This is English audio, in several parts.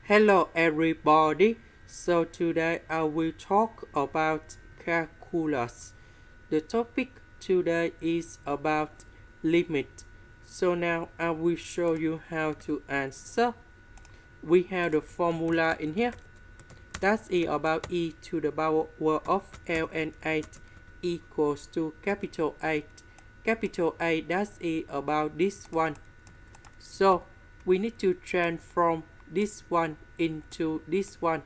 Hello everybody, so today I will talk about calculus. The topic today is about limit. So now I will show you how to answer. We have the formula in here. That's about e to the power of ln 8 equals to capital 8. Capital 8, that's about this one. So we need to transform this one into this one.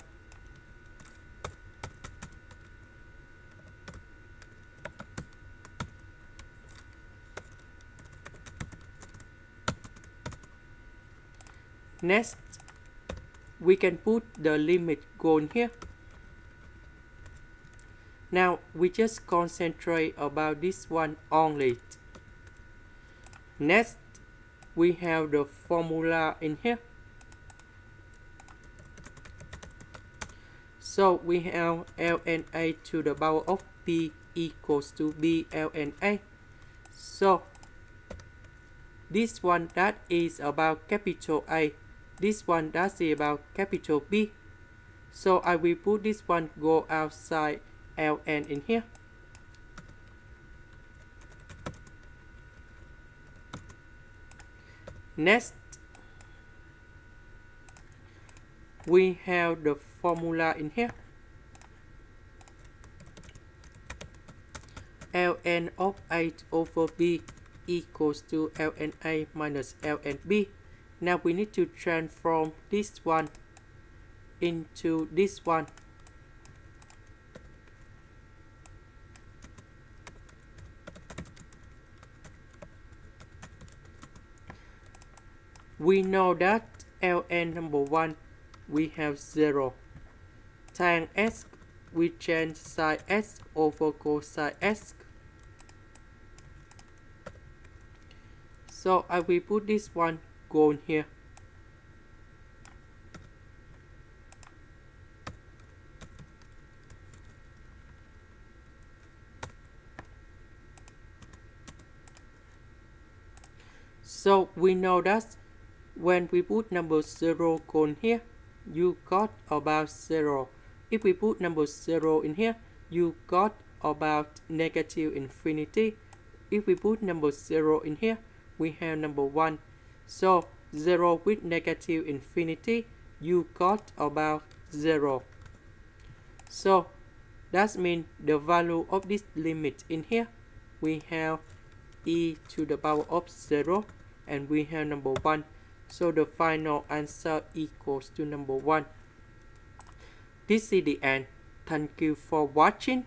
Next, we can put the limit goal here. Now we just concentrate about this one only. Next, we have the formula in here. So we have ln a to the power of p equals to b ln a. So this one that is about capital A. This one that's about capital B. So I will put this one go outside ln in here. Next, we have the formula in here. ln of 8 over b equals to ln a minus ln b. Now we need to transform this one into this one. We know that ln number 1 we have 0. Tan s we change sine s over cosine s. So I will put this one gone here. So we know that when we put number 0 gone here, you got about 0. If we put number 0 in here, you got about negative infinity. If we put number 0 in here, we have number 1. So 0 with negative infinity, you got about 0. So that means the value of this limit in here, we have e to the power of 0 and we have number 1. So the final answer equals to number 1. This is the end. Thank you for watching.